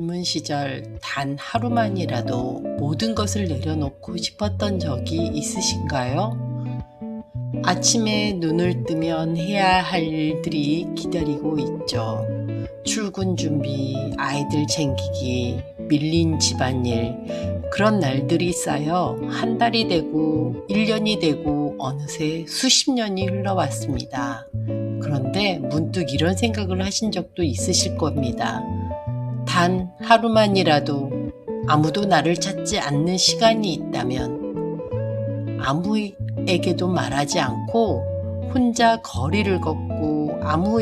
젊은 시절 단 하루만이라도 모든 것을 내려놓고 싶었던 적이 있으신가요? 아침에 눈을 뜨면 해야 할 일들이 기다리고 있죠. 출근 준비, 아이들 챙기기, 밀린 집안일, 그런 날들이 쌓여 한 달이 되고 1년이 되고 어느새 수십 년이 흘러왔습니다. 그런데 문득 이런 생각을 하신 적도 있으실 겁니다. 단 하루만이라도 아무도 나를 찾지 않는 시간이 있다면 아무에게도 말하지 않고 혼자 거리를 걷고 아무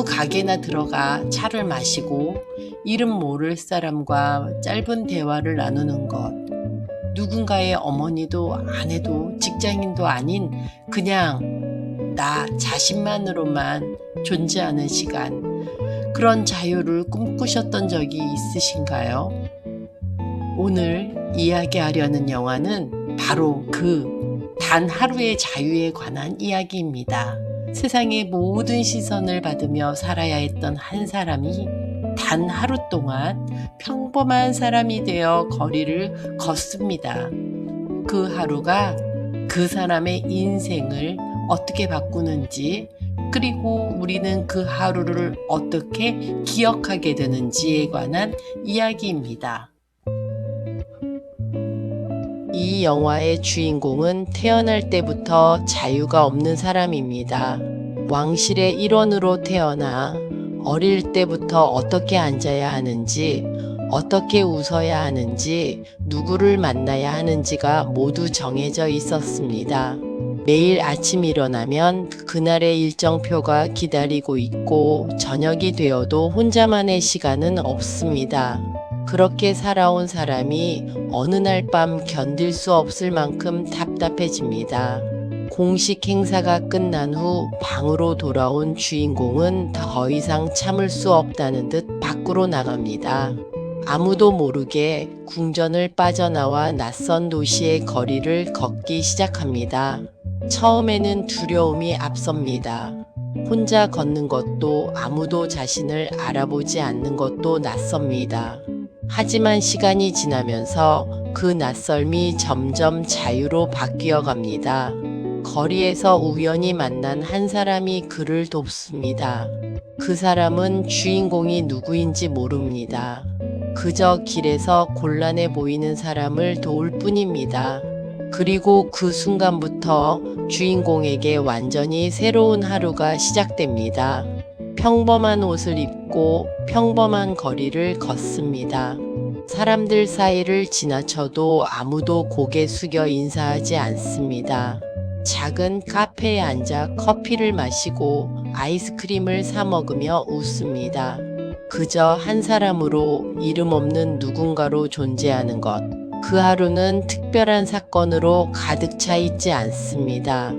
가게나 들어가 차를 마시고 이름 모를 사람과 짧은 대화를 나누는 것, 누군가의 어머니도 아내도 직장인도 아닌 그냥 나 자신만으로만 존재하는 시간, 그런 자유를 꿈꾸셨던 적이 있으신가요? 오늘 이야기하려는 영화는 바로 그 단 하루의 자유에 관한 이야기입니다. 세상의 모든 시선을 받으며 살아야 했던 한 사람이 단 하루 동안 평범한 사람이 되어 거리를 걷습니다. 그 하루가 그 사람의 인생을 어떻게 바꾸는지, 그리고 우리는 그 하루를 어떻게 기억하게 되는지에 관한 이야기입니다. 이 영화의 주인공은 태어날 때부터 자유가 없는 사람입니다. 왕실의 일원으로 태어나 어릴 때부터 어떻게 앉아야 하는지, 어떻게 웃어야 하는지, 누구를 만나야 하는지가 모두 정해져 있었습니다. 매일 아침 일어나면 그날의 일정표가 기다리고 있고 저녁이 되어도 혼자만의 시간은 없습니다. 그렇게 살아온 사람이 어느 날 밤 견딜 수 없을 만큼 답답해집니다. 공식 행사가 끝난 후 방으로 돌아온 주인공은 더 이상 참을 수 없다는 듯 밖으로 나갑니다. 아무도 모르게 궁전을 빠져나와 낯선 도시의 거리를 걷기 시작합니다. 처음에는 두려움이 앞섭니다. 혼자 걷는 것도, 아무도 자신을 알아보지 않는 것도 낯섭니다. 하지만 시간이 지나면서 그 낯설미 점점 자유로 바뀌어 갑니다. 거리에서 우연히 만난 한 사람이 그를 돕습니다. 그 사람은 주인공이 누구인지 모릅니다. 그저 길에서 곤란해 보이는 사람을 도울 뿐입니다. 그리고 그 순간부터 주인공에게 완전히 새로운 하루가 시작됩니다. 평범한 옷을 입고 평범한 거리를 걷습니다. 사람들 사이를 지나쳐도 아무도 고개 숙여 인사하지 않습니다. 작은 카페에 앉아 커피를 마시고 아이스크림을 사 먹으며 웃습니다. 그저 한 사람으로, 이름 없는 누군가로 존재하는 것. 그 하루는 특별한 사건으로 가득 차 있지 않습니다.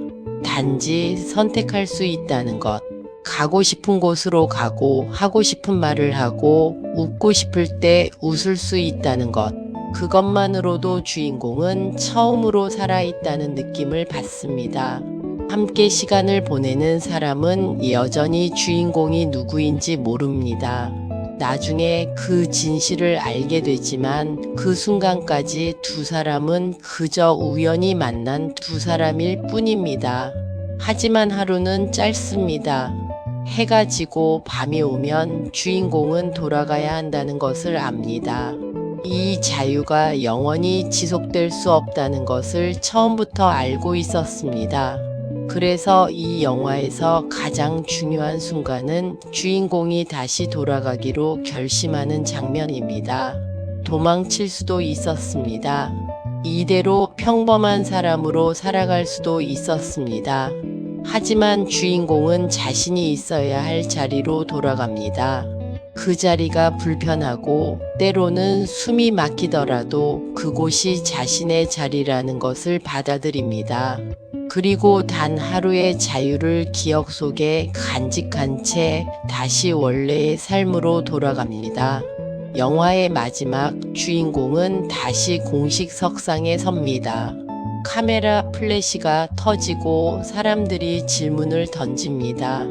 단지 선택할 수 있다는 것. 가고 싶은 곳으로 가고, 하고 싶은 말을 하고, 웃고 싶을 때 웃을 수 있다는 것. 그것만으로도 주인공은 처음으로 살아있다는 느낌을 받습니다. 함께 시간을 보내는 사람은 여전히 주인공이 누구인지 모릅니다. 나중에 그 진실을 알게 되지만 그 순간까지 두 사람은 그저 우연히 만난 두 사람일 뿐입니다. 하지만 하루는 짧습니다. 해가 지고 밤이 오면 주인공은 돌아가야 한다는 것을 압니다. 이 자유가 영원히 지속될 수 없다는 것을 처음부터 알고 있었습니다. 그래서 이 영화에서 가장 중요한 순간은 주인공이 다시 돌아가기로 결심하는 장면입니다. 도망칠 수도 있었습니다. 이대로 평범한 사람으로 살아갈 수도 있었습니다. 하지만 주인공은 자신이 있어야 할 자리로 돌아갑니다. 그 자리가 불편하고 때로는 숨이 막히더라도 그곳이 자신의 자리라는 것을 받아들입니다. 그리고 단 하루의 자유를 기억 속에 간직한 채 다시 원래의 삶으로 돌아갑니다. 영화의 마지막, 주인공은 다시 공식 석상에 섭니다. 카메라 플래시가 터지고 사람들이 질문을 던집니다.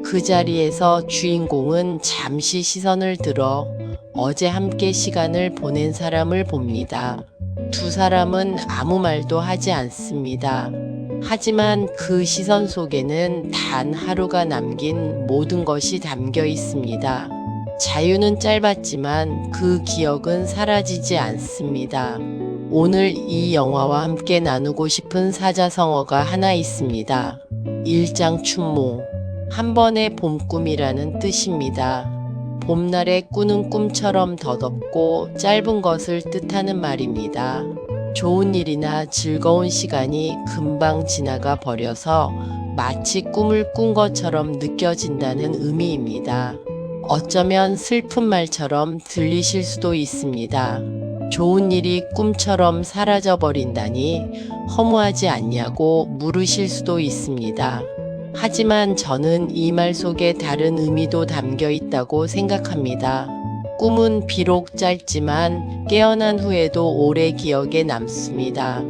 그 자리에서 주인공은 잠시 시선을 들어 어제 함께 시간을 보낸 사람을 봅니다. 두 사람은 아무 말도 하지 않습니다. 하지만 그 시선 속에는 단 하루가 남긴 모든 것이 담겨 있습니다. 자유는 짧았지만 그 기억은 사라지지 않습니다. 오늘 이 영화와 함께 나누고 싶은 사자성어가 하나 있습니다. 일장춘몽. 한 번의 봄꿈이라는 뜻입니다. 봄날에 꾸는 꿈처럼 더덥고 짧은 것을 뜻하는 말입니다. 좋은 일이나 즐거운 시간이 금방 지나가 버려서 마치 꿈을 꾼 것처럼 느껴진다는 의미입니다. 어쩌면 슬픈 말처럼 들리실 수도 있습니다. 좋은 일이 꿈처럼 사라져 버린다니 허무하지 않냐고 물으실 수도 있습니다. 하지만 저는 이 말 속에 다른 의미도 담겨 있다고 생각합니다. 꿈은 비록 짧지만 깨어난 후에도 오래 기억에 남습니다.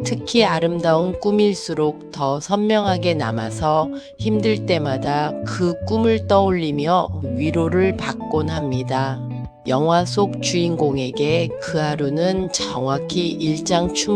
특히 아름다운 꿈일수록 더 선명하게 남아서 힘들 때마다 그 꿈을 떠올리며 위로를 받곤 합니다. 영화 속 주인공에게 그 하루는 정확히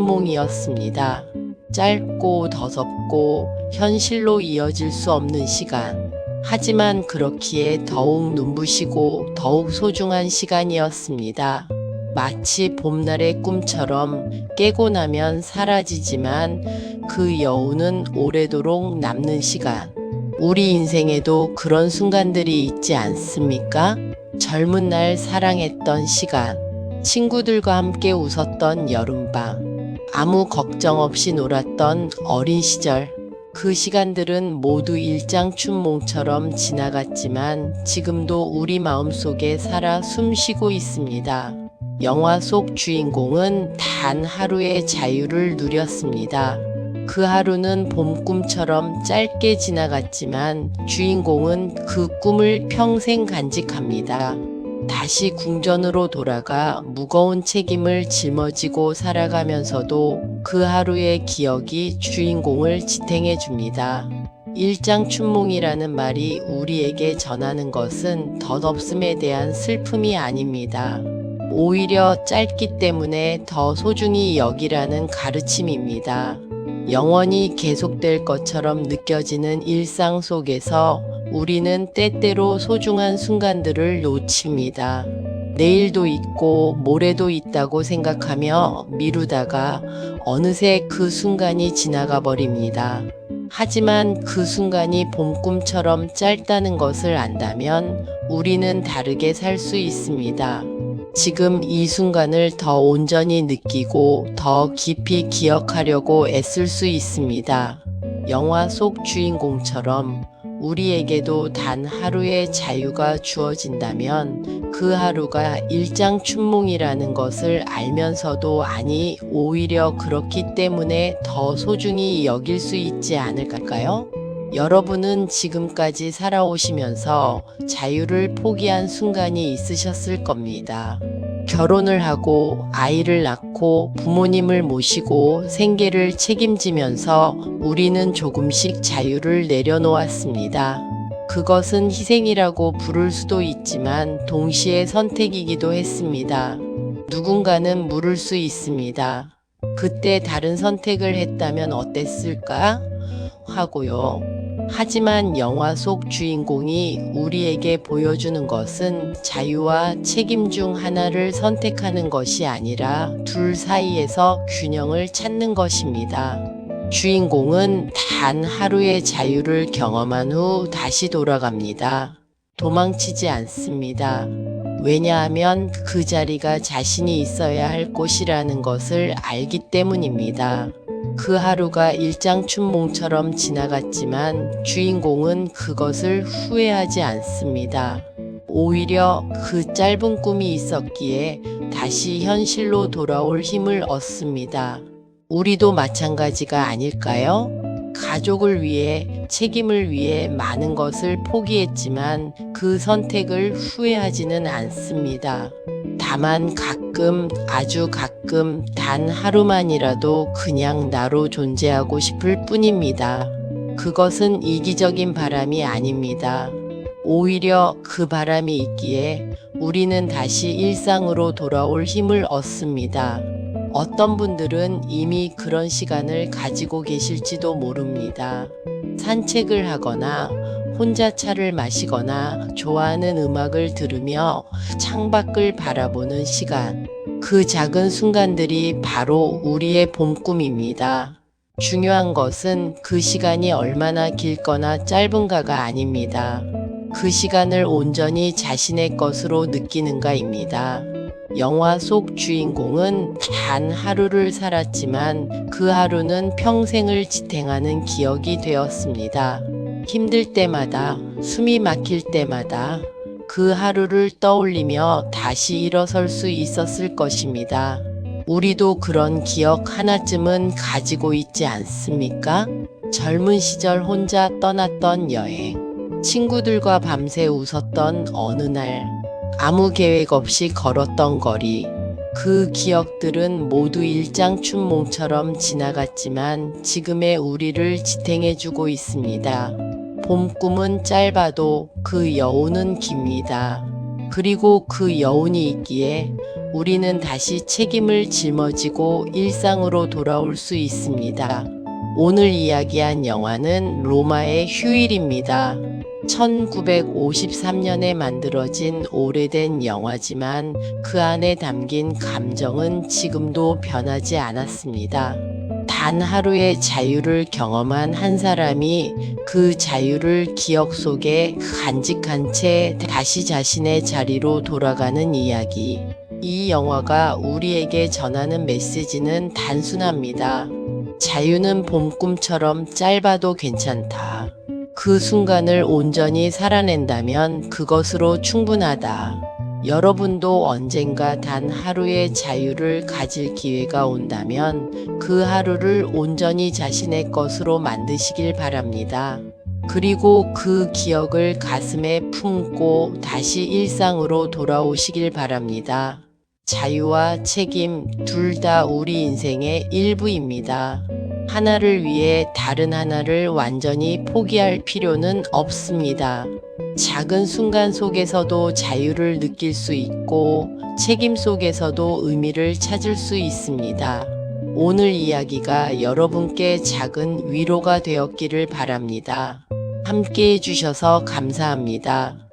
일장춘몽이었습니다. 짧고 더섭고 현실로 이어질 수 없는 시간. 하지만 그렇기에 더욱 눈부시고 더욱 소중한 시간이었습니다. 마치 봄날의 꿈처럼 깨고 나면 사라지지만 그 여운은 오래도록 남는 시간. 우리 인생에도 그런 순간들이 있지 않습니까? 젊은 날 사랑했던 시간, 친구들과 함께 웃었던 여름밤, 아무 걱정 없이 놀았던 어린 시절. 그 시간들은 모두 일장춘몽처럼 지나갔지만 지금도 우리 마음속에 살아 숨쉬고 있습니다. 영화 속 주인공은 단 하루의 자유를 누렸습니다. 그 하루는 봄꿈처럼 짧게 지나갔지만 주인공은 그 꿈을 평생 간직합니다. 다시 궁전으로 돌아가 무거운 책임을 짊어지고 살아가면서도 그 하루의 기억이 주인공을 지탱해 줍니다. 일장춘몽이라는 말이 우리에게 전하는 것은 덧없음에 대한 슬픔이 아닙니다. 오히려 짧기 때문에 더 소중히 여기라는 가르침입니다. 영원히 계속될 것처럼 느껴지는 일상 속에서 우리는 때때로 소중한 순간들을 놓칩니다. 내일도 있고 모레도 있다고 생각하며 미루다가 어느새 그 순간이 지나가 버립니다. 하지만 그 순간이 봄꿈처럼 짧다는 것을 안다면 우리는 다르게 살 수 있습니다. 지금 이 순간을 더 온전히 느끼고 더 깊이 기억하려고 애쓸 수 있습니다. 영화 속 주인공처럼 우리에게도 단 하루의 자유가 주어진다면 그 하루가 일장춘몽이라는 것을 알면서도 아니 오히려 그렇기 때문에 더 소중히 여길 수 있지 않을까요? 여러분은 지금까지 살아오시면서 자유를 포기한 순간이 있으셨을 겁니다. 결혼을 하고 아이를 낳고 부모님을 모시고 생계를 책임지면서 우리는 조금씩 자유를 내려놓았습니다. 그것은 희생이라고 부를 수도 있지만 동시에 선택이기도 했습니다. 누군가는 물을 수 있습니다. 그때 다른 선택을 했다면 어땠을까? 하고요. 하지만 영화 속 주인공이 우리에게 보여주는 것은 자유와 책임 중 하나를 선택하는 것이 아니라 둘 사이에서 균형을 찾는 것입니다. 주인공은 단 하루의 자유를 경험한 후 다시 돌아갑니다. 도망치지 않습니다. 왜냐하면 그 자리가 자신이 있어야 할 곳이라는 것을 알기 때문입니다. 그 하루가 일장춘몽처럼 지나갔지만 주인공은 그것을 후회하지 않습니다. 오히려 그 짧은 꿈이 있었기에 다시 현실로 돌아올 힘을 얻습니다. 우리도 마찬가지가 아닐까요? 가족을 위해, 책임을 위해 많은 것을 포기했지만 그 선택을 후회하지는 않습니다. 다만 가끔, 아주 가끔 단 하루만이라도 그냥 나로 존재하고 싶을 뿐입니다. 그것은 이기적인 바람이 아닙니다. 오히려 그 바람이 있기에 우리는 다시 일상으로 돌아올 힘을 얻습니다. 어떤 분들은 이미 그런 시간을 가지고 계실지도 모릅니다. 산책을 하거나 혼자 차를 마시거나 좋아하는 음악을 들으며 창밖을 바라보는 시간. 그 작은 순간들이 바로 우리의 봄 꿈입니다. 중요한 것은 그 시간이 얼마나 길거나 짧은가가 아닙니다. 그 시간을 온전히 자신의 것으로 느끼는가입니다. 영화 속 주인공은 단 하루를 살았지만 그 하루는 평생을 지탱하는 기억이 되었습니다. 힘들 때마다, 숨이 막힐 때마다 그 하루를 떠올리며 다시 일어설 수 있었을 것입니다. 우리도 그런 기억 하나쯤은 가지고 있지 않습니까? 젊은 시절 혼자 떠났던 여행, 친구들과 밤새 웃었던 어느 날, 아무 계획 없이 걸었던 거리. 그 기억들은 모두 일장춘몽처럼 지나갔지만 지금의 우리를 지탱해주고 있습니다. 봄 꿈은 짧아도 그 여운은 깁니다. 그리고 그 여운이 있기에 우리는 다시 책임을 짊어지고 일상으로 돌아올 수 있습니다. 오늘 이야기한 영화는 로마의 휴일입니다. 1953년에 만들어진 오래된 영화지만 그 안에 담긴 감정은 지금도 변하지 않았습니다. 단 하루의 자유를 경험한 한 사람이 그 자유를 기억 속에 간직한 채 다시 자신의 자리로 돌아가는 이야기. 이 영화가 우리에게 전하는 메시지는 단순합니다. 자유는 봄꿈처럼 짧아도 괜찮다. 그 순간을 온전히 살아낸다면 그것으로 충분하다. 여러분도 언젠가 단 하루의 자유를 가질 기회가 온다면 그 하루를 온전히 자신의 것으로 만드시길 바랍니다. 그리고 그 기억을 가슴에 품고 다시 일상으로 돌아오시길 바랍니다. 자유와 책임 둘 다 우리 인생의 일부입니다. 하나를 위해 다른 하나를 완전히 포기할 필요는 없습니다. 작은 순간 속에서도 자유를 느낄 수 있고 책임 속에서도 의미를 찾을 수 있습니다. 오늘 이야기가 여러분께 작은 위로가 되었기를 바랍니다. 함께 해주셔서 감사합니다.